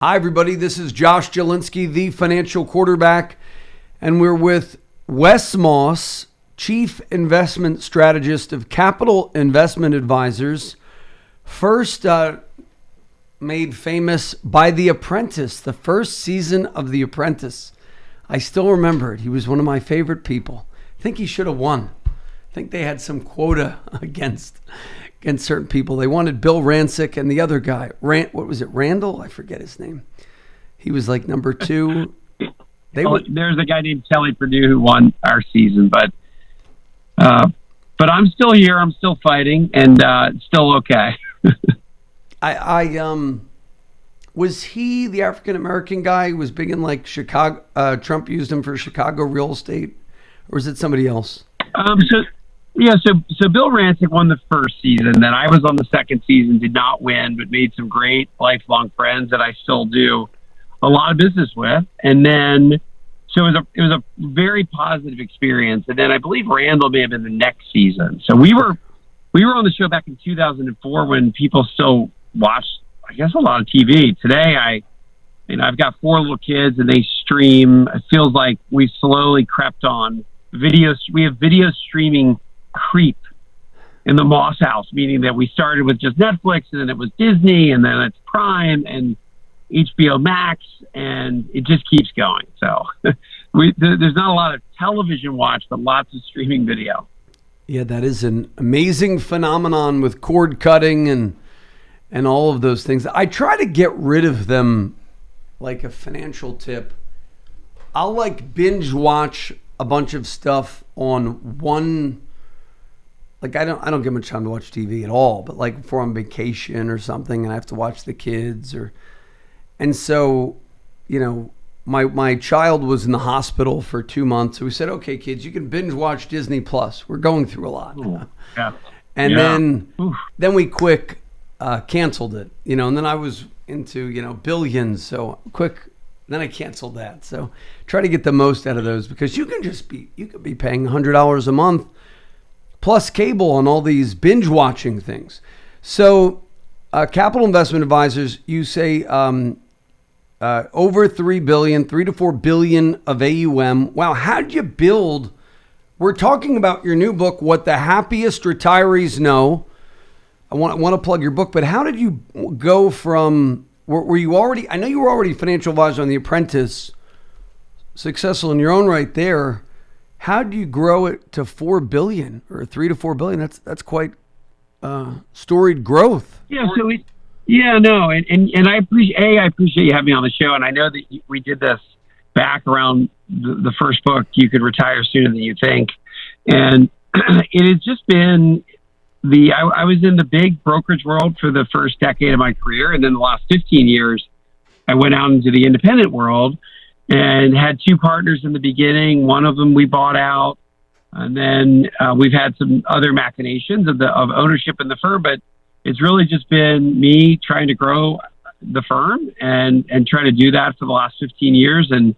Hi, everybody. This is Josh Jalinski, the financial quarterback, and we're with Wes Moss, Chief Investment Strategist of Capital Investment Advisors. First made famous by The Apprentice, the first season of The Apprentice. I still remember it. He was one of my favorite people. I think he should have won. I think they had some quota against certain people. They wanted Bill Rancic and the other guy, what was it, Randall? I forget his name. He was like number two. There's a guy named Kelly Purdue who won our season, but I'm still here. I'm still fighting, and it's still okay. Was he the African American guy who was big in like Chicago? Trump used him for Chicago real estate, or was it somebody else? So Bill Rancic won the first season. Then I was on the second season, did not win, but made some great lifelong friends that I still do a lot of business with. And then, so it was a very positive experience. And then I believe Randall may have been the next season. So we were on the show back in 2004 when people still watched, I guess, a lot of TV. Today, I've got 4 little kids and they stream. It feels like we've slowly crept on videos. We have video streaming creep in the Moss house, meaning that we started with just Netflix and then it was Disney and then it's Prime and HBO Max, and it just keeps going. So there's not a lot of television watch, but lots of streaming video. Yeah, that is an amazing phenomenon with cord cutting and all of those things. I try to get rid of them. Like a financial tip, I'll like binge watch a bunch of stuff on one. Like I don't get much time to watch TV at all, but like if we're on vacation or something and I have to watch the kids and so, my child was in the hospital for 2 months. So we said, okay, kids, you can binge watch Disney Plus. We're going through a lot. Ooh, yeah. And then we quick canceled it, and then I was into, Billions. So then I canceled that. So try to get the most out of those because you could be paying $100 a month plus cable on all these binge watching things. So Capital Investment Advisors, you say over $3 billion, $3 to $4 billion of AUM. Wow, how did you build? We're talking about your new book, What the Happiest Retirees Know. I want to plug your book, but how did you go from, were you already, I know you were already a financial advisor on The Apprentice, successful in your own right there. How do you grow it to $4 billion or $3 to $4 billion? That's quite storied growth. Yeah. So and I appreciate you having me on the show. And I know that we did this back around the first book, You Could Retire Sooner Than You Think. And it has just been I was in the big brokerage world for the first decade of my career. And then the last 15 years, I went out into the independent world and had 2 partners in the beginning. One of them we bought out. And then we've had some other machinations of ownership in the firm, but it's really just been me trying to grow the firm and trying to do that for the last 15 years and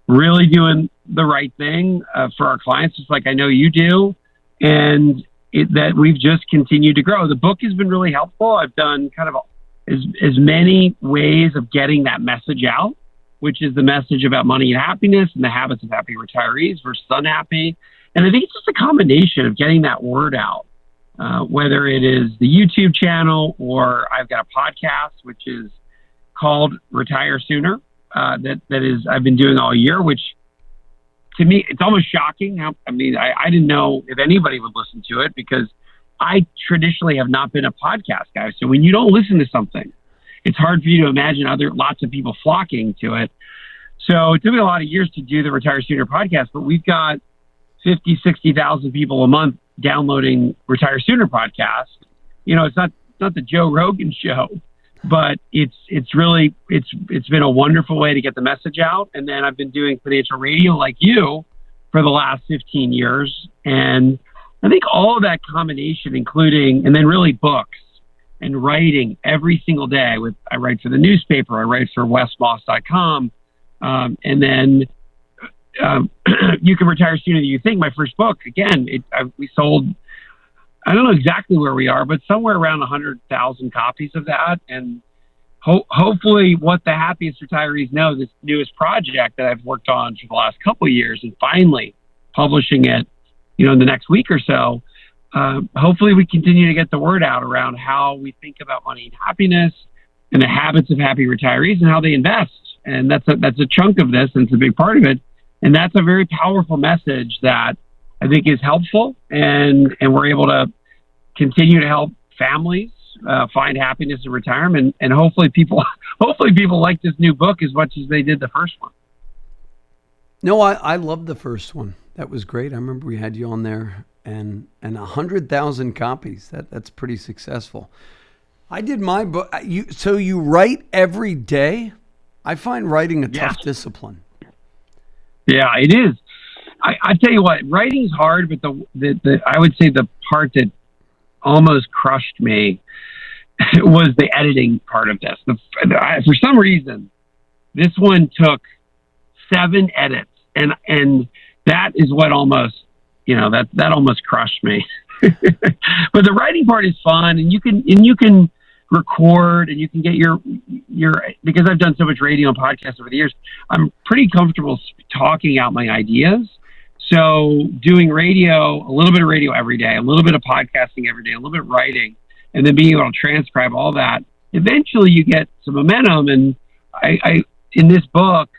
really doing the right thing for our clients, just like I know you do. And that we've just continued to grow. The book has been really helpful. I've done kind of as many ways of getting that message out, which is the message about money and happiness and the habits of happy retirees versus unhappy. And I think it's just a combination of getting that word out, whether it is the YouTube channel or I've got a podcast, which is called Retire Sooner, that is I've been doing all year, which to me, it's almost shocking. I didn't know if anybody would listen to it because I traditionally have not been a podcast guy. So when you don't listen to something, it's hard for you to imagine lots of people flocking to it. So it took me a lot of years to do the Retire Sooner podcast, but we've got 50, 60,000 people a month downloading Retire Sooner podcast. It's not the Joe Rogan show, but it's been a wonderful way to get the message out. And then I've been doing financial radio like you for the last 15 years. And I think all of that combination, and then really books and writing every single day I write for the newspaper, I write for wesmoss.com. And then You Can Retire Sooner Than You Think, my first book, again, we sold, I don't know exactly where we are, but somewhere around 100,000 copies of that. And hopefully what the Happiest Retirees Know, this newest project that I've worked on for the last couple of years, and finally publishing it, in the next week or so, hopefully we continue to get the word out around how we think about money and happiness and the habits of happy retirees and how they invest. And that's a chunk of this, and it's a big part of it. And that's a very powerful message that I think is helpful, and we're able to continue to help families find happiness in retirement, and hopefully people like this new book as much as they did the first one. No, I loved the first one. That was great. I remember we had you on there, and 100,000 copies. That's pretty successful. I did my book. So you write every day? I find writing a tough discipline. Yeah, it is. I tell you what, writing's hard, but the I would say the part that almost crushed me was the editing part of this. For some reason, this one took 7 edits, and that is what almost, that almost crushed me. But the writing part is fun, and you can record, and you can get your because I've done so much radio and podcasts over the years, I'm pretty comfortable talking out my ideas. So doing radio, a little bit of radio every day, a little bit of podcasting every day, a little bit of writing, and then being able to transcribe all that, eventually you get some momentum. And I in this book,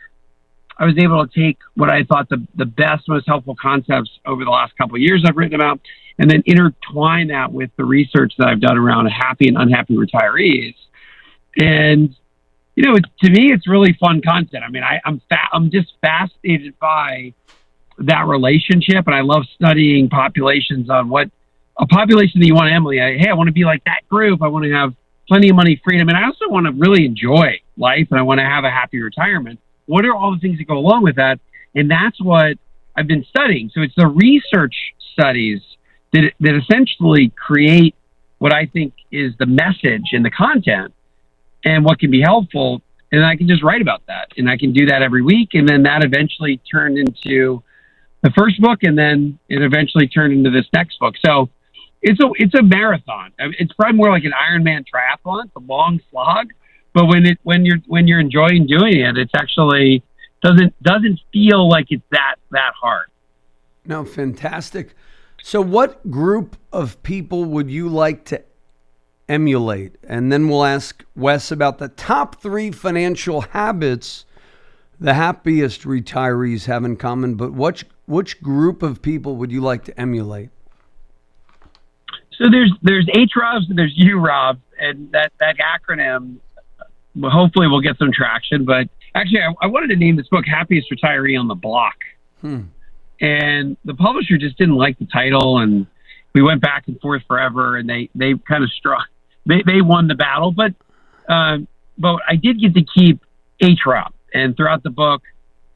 I was able to take what I thought the best, most helpful concepts over the last couple of years I've written about, and then intertwine that with the research that I've done around happy and unhappy retirees. And, to me, it's really fun content. I mean, I'm just fascinated by that relationship, and I love studying populations on what a population that you want to emulate. Hey, I want to be like that group. I want to have plenty of money, freedom, and I also want to really enjoy life, and I want to have a happy retirement. What are all the things that go along with that? And that's what I've been studying. So it's the research studies that essentially create what I think is the message and the content and what can be helpful. And I can just write about that, and I can do that every week. And then that eventually turned into the first book, and then it eventually turned into this next book. So it's a marathon. I mean, it's probably more like an Ironman triathlon. It's a long slog, but when you're enjoying doing it, it's actually doesn't feel like it's that hard. No, fantastic. So what group of people would you like to emulate? And then we'll ask Wes about the top 3 financial habits the happiest retirees have in common. But which group of people would you like to emulate? So there's HROBs and there's UROBs, and that acronym, well, hopefully we'll get some traction. But actually, I wanted to name this book Happiest Retiree on the Block. And the publisher just didn't like the title, and we went back and forth forever, and they kind of they won the battle. But I did get to keep HROB, and throughout the book,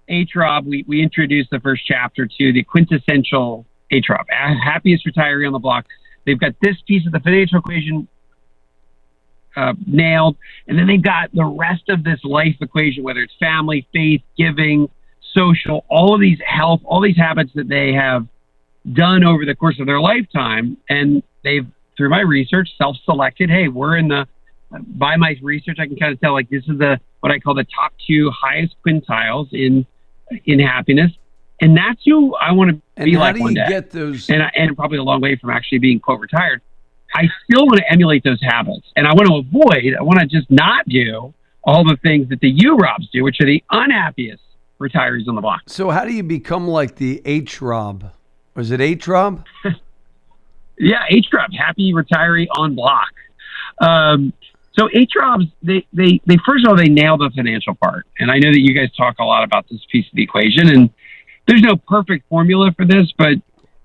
HROB, we introduced the first chapter to the quintessential HROB, Happiest Retiree on the Block. They've got this piece of the financial equation nailed, and then they've got the rest of this life equation, whether it's family, faith, giving, social, all of these health, all these habits that they have done over the course of their lifetime. And they've, through my research, self-selected, hey, by my research, I can kind of tell, like, this is what I call the top 2 highest quintiles in happiness. And that's who I want to be like one day. And how do you get those? And probably a long way from actually being, quote, retired. I still want to emulate those habits. And I want to just not do all the things that the UROBs do, which are the unhappiest retirees on the block. So how do you become like the HROB? Was it HROB? Yeah, HROB, Happy Retiree on Block. So HROBs, they first of all, they nail the financial part. And I know that you guys talk a lot about this piece of the equation, and there's no perfect formula for this, but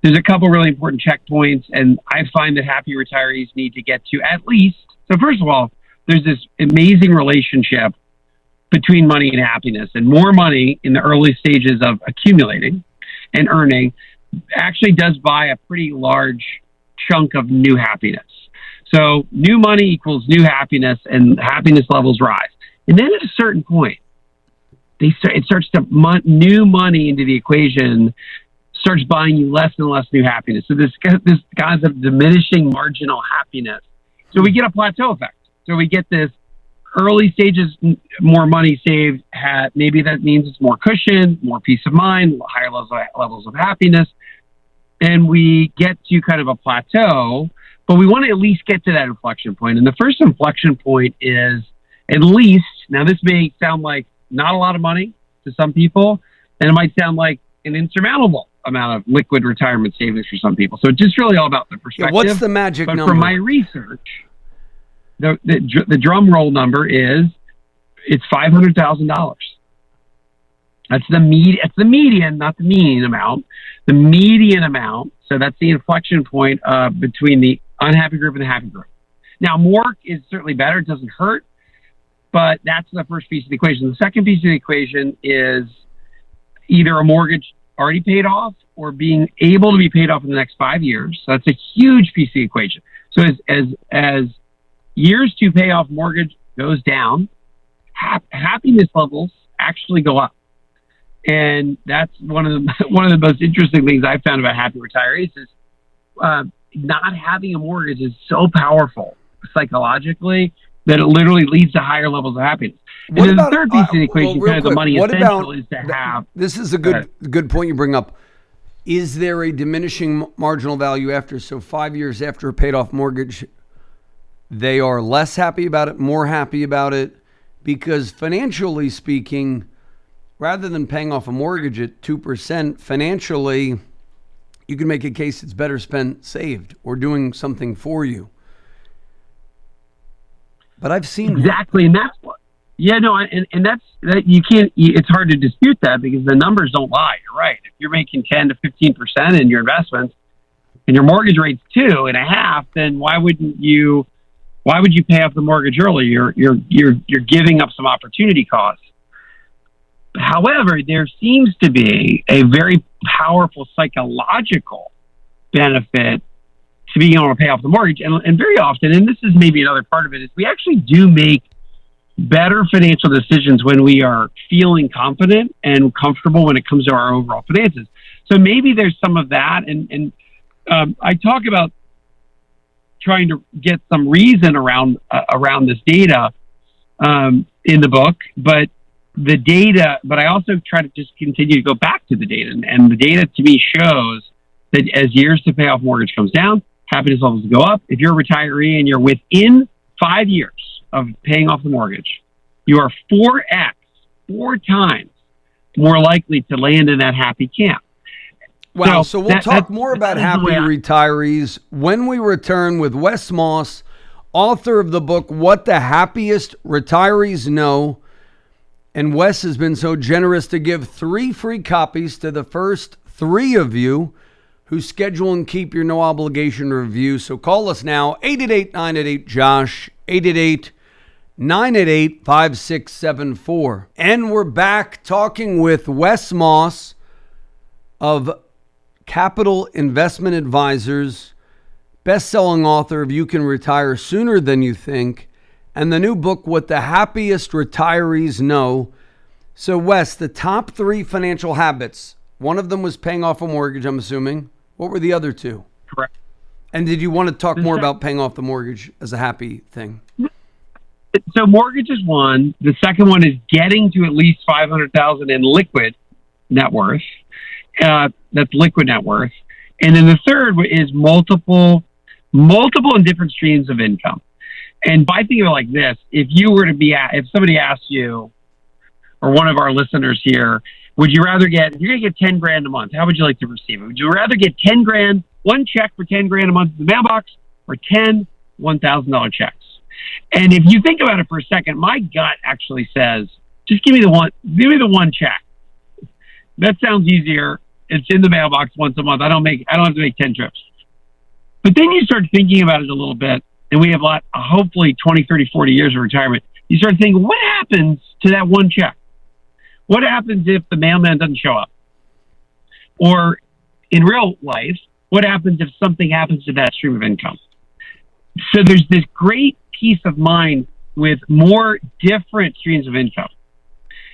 there's a couple really important checkpoints. And I find that happy retirees need to get to at least, so first of all, there's this amazing relationship between money and happiness, and more money in the early stages of accumulating and earning actually does buy a pretty large chunk of new happiness. So new money equals new happiness, and happiness levels rise. And then at a certain point, it starts to new money into the equation starts buying you less and less new happiness. So this concept of diminishing marginal happiness. So we get a plateau effect. So we get this early stages, more money saved, maybe that means it's more cushion, more peace of mind, higher levels of happiness. And we get to kind of a plateau, but we want to at least get to that inflection point. And the first inflection point is at least, now this may sound like not a lot of money to some people, and it might sound like an insurmountable amount of liquid retirement savings for some people. So it's just really all about the perspective. Yeah, what's the magic number? From my research, the drum roll number is it's $500,000. That's the median, not the mean amount. The median amount. So that's the inflection point between the unhappy group and the happy group. Now, more is certainly better. It doesn't hurt, but that's the first piece of the equation. The second piece of the equation is either a mortgage already paid off or being able to be paid off in the next 5 years. So that's a huge piece of the equation. So as years to pay off mortgage goes down, happiness levels actually go up. And that's one of the most interesting things I've found about happy retirees is not having a mortgage is so powerful psychologically that it literally leads to higher levels of happiness. And then the third piece of the equation, kind of the money essential, is to have. This is a good point you bring up. Is there a diminishing marginal value after? So 5 years after a paid off mortgage, they are less happy about it, more happy about it, because financially speaking, rather than paying off a mortgage at 2%, financially, you can make a case it's better spent saved or doing something for you. But I've seen exactly, and that's what. Yeah, no, and that's that you can't. It's hard to dispute that because the numbers don't lie. You're right. If you're making 10 to 15% in your investments, and your mortgage rate's 2.5%, then why would you pay off the mortgage early? You're giving up some opportunity costs. However, there seems to be a very powerful psychological benefit to being able to pay off the mortgage. And very often, and this is maybe another part of it, is we actually do make better financial decisions when we are feeling confident and comfortable when it comes to our overall finances. So maybe there's some of that. And I talk about trying to get some reason around this data in the book, but I also try to just continue to go back to the data. And the data to me shows that as years to pay off mortgage comes down, happiness levels go up. If you're a retiree and you're within 5 years of paying off the mortgage, you are 4 times more likely to land in that happy camp. Wow. So we'll talk more about happy retirees when we return with Wes Moss, author of the book, What the Happiest Retirees Know. And Wes has been so generous to give 3 free copies to the first 3 of you who schedule and keep your no obligation review. So call us now, 888-988-JOSH, 888-988-5674. And we're back talking with Wes Moss of Capital Investment Advisors, best-selling author of You Can Retire Sooner Than You Think, and the new book, What the Happiest Retirees Know. So, Wes, the top 3 financial habits, one of them was paying off a mortgage, I'm assuming. What were the other 2? Correct. And did you want to talk more about paying off the mortgage as a happy thing? So mortgage is one. The second one is getting to at least $500,000 in liquid net worth. That's liquid net worth. And then the third is multiple and different streams of income. And by thinking of it like this, if somebody asked you, or one of our listeners here, would you rather if you're going to get 10 grand a month, how would you like to receive it? Would you rather get 10 grand, one check for 10 grand a month in the mailbox, or 10 $1,000 checks? And if you think about it for a second, my gut actually says, just give me the one check. That sounds easier. It's in the mailbox once a month. I don't have to make 10 trips. But then you start thinking about it a little bit, and we have hopefully 20, 30, 40 years of retirement. You start thinking, what happens to that one check? What happens if the mailman doesn't show up? Or in real life, what happens if something happens to that stream of income? So there's this great peace of mind with more different streams of income.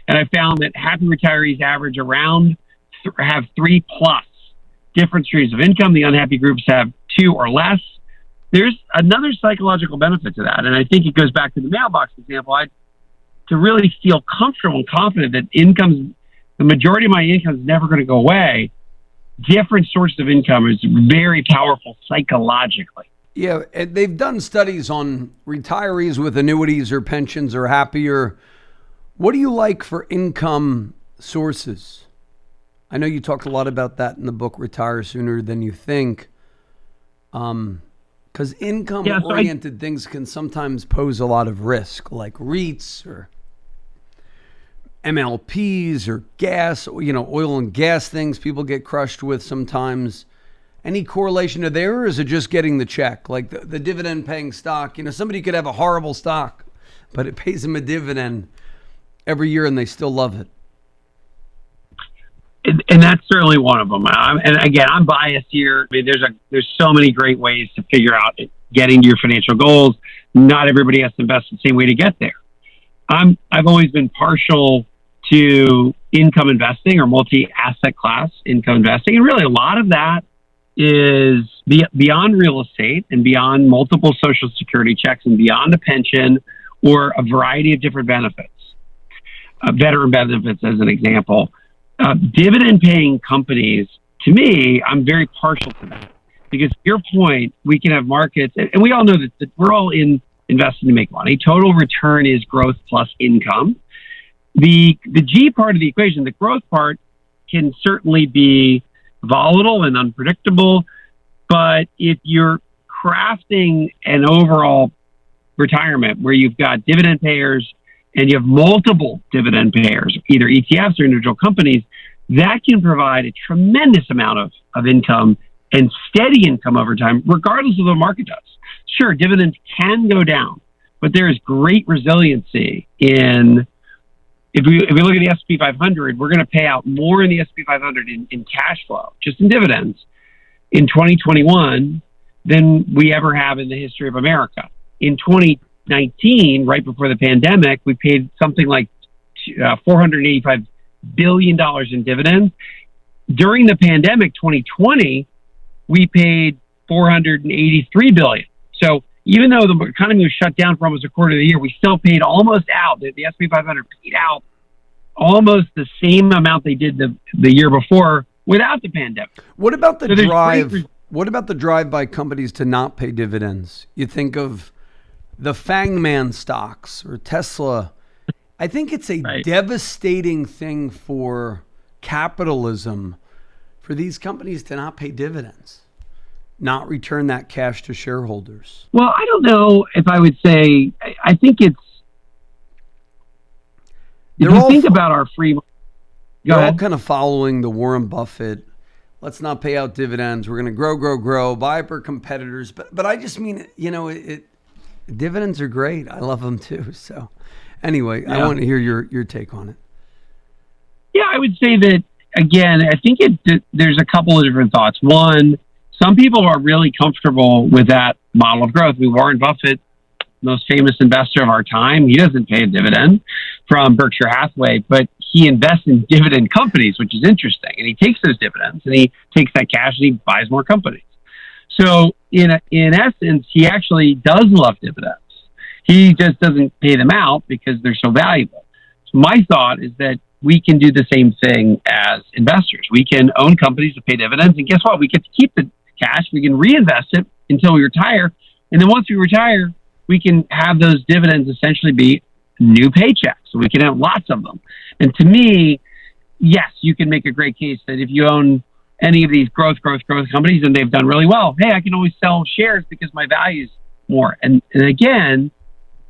And I found that happy retirees average have 3+ different streams of income. The unhappy groups have 2 or less. there's another psychological benefit to that. And I think it goes back to the mailbox example. To really feel comfortable and confident that the majority of my income is never going to go away. Different sources of income is very powerful psychologically. Yeah, they've done studies on retirees with annuities or pensions or happier. What do you like for income sources? I know you talked a lot about that in the book, Retire Sooner Than You Think. Because income-oriented things can sometimes pose a lot of risk, like REITs or MLPs or gas, oil and gas things people get crushed with sometimes. Any correlation to there, or is it just getting the check? Like the dividend paying stock, somebody could have a horrible stock, but it pays them a dividend every year and they still love it. And that's certainly one of them. And again, I'm biased here. I mean, there's so many great ways to figure out getting to your financial goals. Not everybody has to invest the same way to get there. I've always been partial to income investing or multi-asset class income investing. And really a lot of that is beyond real estate and beyond multiple Social Security checks and beyond a pension or a variety of different benefits. Veteran benefits as an example. Dividend paying companies, to me, I'm very partial to that. Because to your point, we can have markets, and we all know that we're all investing to make money. Total return is growth plus income. The G part of the equation, the growth part, can certainly be volatile and unpredictable. But if you're crafting an overall retirement where you've got dividend payers and you have multiple dividend payers, either ETFs or individual companies, that can provide a tremendous amount of income and steady income over time, regardless of what the market does. Sure, dividends can go down, but there is great resiliency in, if we look at the S&P 500, we're going to pay out more in the S&P 500 in cash flow, just in dividends, in 2021 than we ever have in the history of America. In 2019, right before the pandemic, we paid something like $485 billion in dividends. During the pandemic, 2020, we paid $483 billion. So even though the economy was shut down for almost a quarter of the year, we still paid almost out. The S&P 500 paid out almost the same amount they did the year before without the pandemic. What about the drive? What about the drive by companies to not pay dividends? You think of the Fangman stocks or Tesla. I think it's a devastating thing for capitalism for these companies to not pay dividends, not return that cash to shareholders. Well, I don't know if I would say, I think it's, if you think about our free, they're all kind of following the Warren Buffett, let's not pay out dividends, we're going to grow, buy up our competitors. But I just mean, dividends are great. I love them too. So anyway, I want to hear your take on it. Yeah, I would say that, again, I think there's a couple of different thoughts. One, some people are really comfortable with that model of growth. Warren Buffett, most famous investor of our time, he doesn't pay a dividend from Berkshire Hathaway, but he invests in dividend companies, which is interesting. And he takes those dividends and he takes that cash and he buys more companies. So in essence, he actually does love dividends. He just doesn't pay them out because they're so valuable. So my thought is that we can do the same thing as investors. We can own companies to pay dividends, and guess what? We get to keep the cash. We can reinvest it until we retire. And then once we retire, we can have those dividends essentially be new paychecks. So we can have lots of them. And to me, yes, you can make a great case that if you own any of these growth companies and they've done really well, hey, I can always sell shares because my value is more. And again,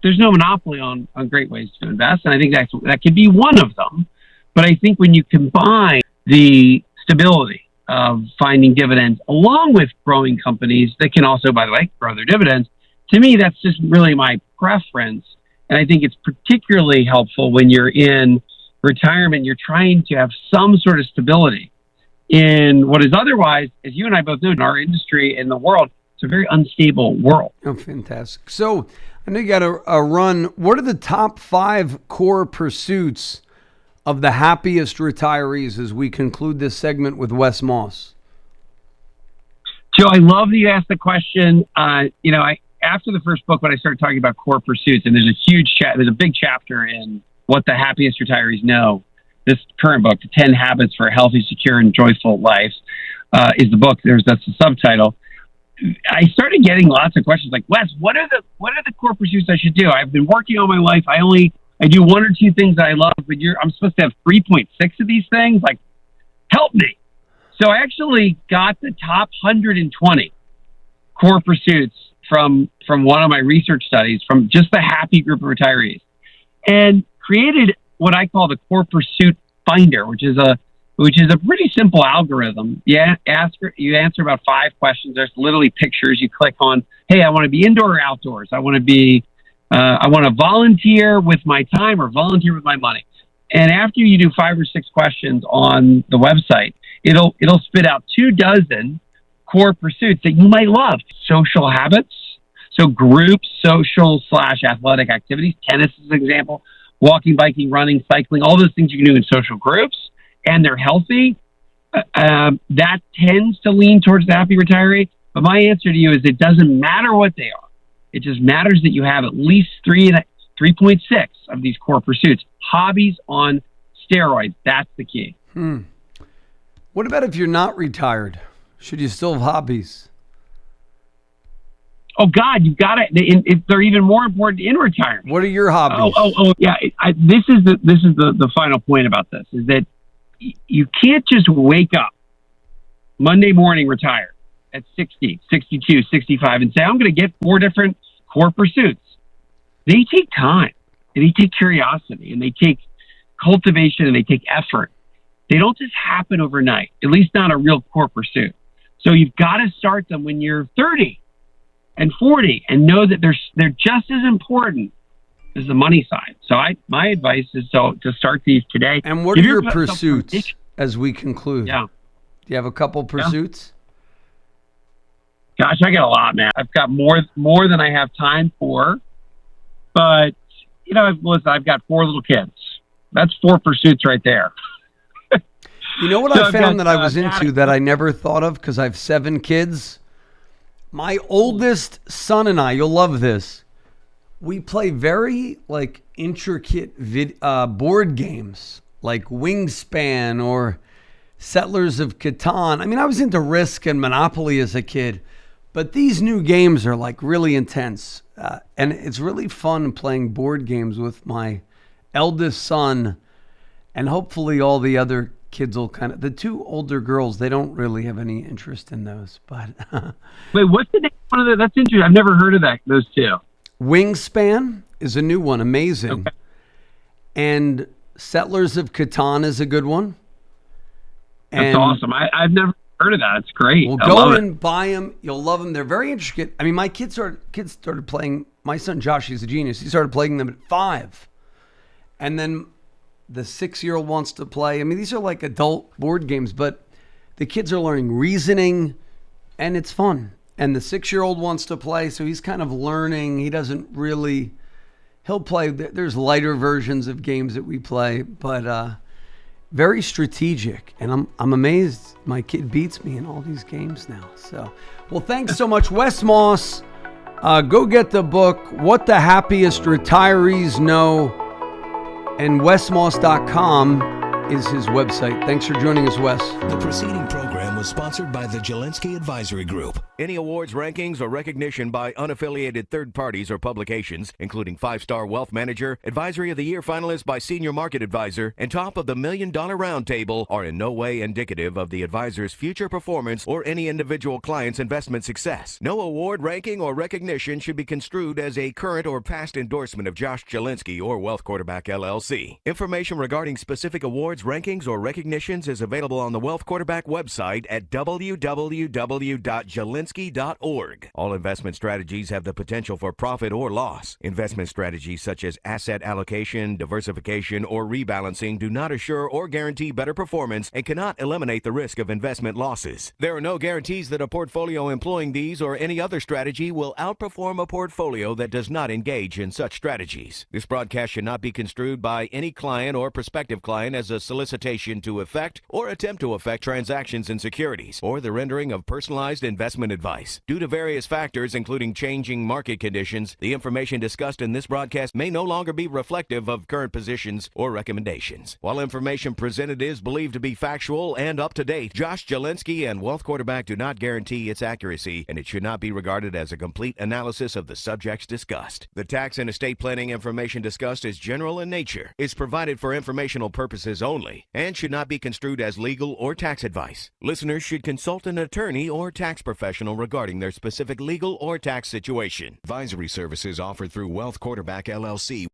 there's no monopoly on great ways to invest. And I think that could be one of them. But I think when you combine the stability of finding dividends along with growing companies that can also, by the way, grow their dividends, to me, that's just really my preference. And I think it's particularly helpful when you're in retirement, you're trying to have some sort of stability in what is otherwise, as you and I both know, in our industry and the world, it's a very unstable world. Oh, fantastic. So I know you got a run. What are the top 5 core pursuits of the happiest retirees as we conclude this segment with Wes Moss? Joe, I love that you asked the question. After the first book, when I started talking about core pursuits, and there's a big chapter in What the Happiest Retirees Know. This current book, The 10 Habits for a Healthy, Secure, and Joyful Life, is the book. That's the subtitle. I started getting lots of questions like, Wes, what are the core pursuits I should do? I've been working all my life. I do one or two things that I love, but I'm supposed to have 3.6 of these things. Like, help me. So I actually got the top 120 core pursuits from one of my research studies from just the happy group of retirees, and created what I call the core pursuit finder, which is a pretty simple algorithm. You answer about 5 questions. There's literally pictures. You click on, hey, I want to be indoor or outdoors. I want to volunteer with my time or volunteer with my money. And after you do 5 or 6 questions on the website, it'll spit out 24 core pursuits that you might love. Social habits, so groups, social/athletic activities. Tennis is an example. Walking, biking, running, cycling, all those things you can do in social groups, and they're healthy. That tends to lean towards the happy retiree. But my answer to you is it doesn't matter what they are. It just matters that you have at least 3.6 of these core pursuits. Hobbies on steroids. That's the key. What about if you're not retired? Should you still have hobbies? Oh God, you've got to. They're even more important in retirement. What are your hobbies? Yeah. This is the final point about this is that you can't just wake up Monday morning retired at 60, 62, 65 and say, I'm going to get 4 different core pursuits. They take time, and they take curiosity, and they take cultivation, and they take effort. They don't just happen overnight, at least not a real core pursuit. So you've got to start them when you're 30 and 40 and know that they're just as important as the money side. So my advice is to start these today. And what are your pursuits as we conclude? Yeah. Do you have a couple pursuits? Yeah. Gosh, I got a lot, man. I've got more than I have time for. But, I've got 4 little kids. That's 4 pursuits right there. You know what I found that I was into that I never thought of because I have 7 kids? My oldest son and I, you'll love this, we play very intricate board games like Wingspan or Settlers of Catan. I mean, I was into Risk and Monopoly as a kid, but these new games are really intense. And it's really fun playing board games with my eldest son, and hopefully all the other kids will the 2 older girls, they don't really have any interest in those. But wait, what's the name of one of that's interesting. I've never heard of those 2. Wingspan is a new one, amazing. Okay. And Settlers of Catan is a good one. That's awesome. I've never heard of that. It's great. Well, go and buy them. You'll love them. They're very intricate. I mean, my kids started playing. My son Josh, he's a genius. He started playing them at 5, and then the 6-year-old wants to play. I mean, these are like adult board games, but the kids are learning reasoning, and it's fun. And the 6-year-old wants to play, so he's kind of learning. He doesn't really. He'll play. There's lighter versions of games that we play, but very strategic. And I'm amazed my kid beats me in all these games now. So, well, thanks so much, Wes Moss. Go get the book, What the Happiest Retirees Know, and wesmoss.com is his website. Thanks for joining us, Wes. The preceding program was sponsored by the Jalinski Advisory Group. Any awards, rankings, or recognition by unaffiliated third parties or publications, including 5-Star Wealth Manager, Advisory of the Year finalist by Senior Market Advisor, and top of the $1 Million Roundtable, are in no way indicative of the advisor's future performance or any individual client's investment success. No award, ranking, or recognition should be construed as a current or past endorsement of Josh Jalinski or Wealth Quarterback LLC. Information regarding specific awards, rankings, or recognitions is available on the Wealth Quarterback website at www.jalinski.org. All investment strategies have the potential for profit or loss. Investment strategies such as asset allocation, diversification, or rebalancing do not assure or guarantee better performance and cannot eliminate the risk of investment losses. There are no guarantees that a portfolio employing these or any other strategy will outperform a portfolio that does not engage in such strategies. This broadcast should not be construed by any client or prospective client as a solicitation to effect or attempt to effect transactions in securities securities or the rendering of personalized investment advice. Due to various factors, including changing market conditions, the information discussed in this broadcast may no longer be reflective of current positions or recommendations. While information presented is believed to be factual and up to date, Josh Jalinski and Wealth Quarterback do not guarantee its accuracy, and it should not be regarded as a complete analysis of the subjects discussed. The tax and estate planning information discussed is general in nature, is provided for informational purposes only, and should not be construed as legal or tax advice. Listeners should consult an attorney or tax professional regarding their specific legal or tax situation. Advisory services offered through Wealth Quarterback LLC.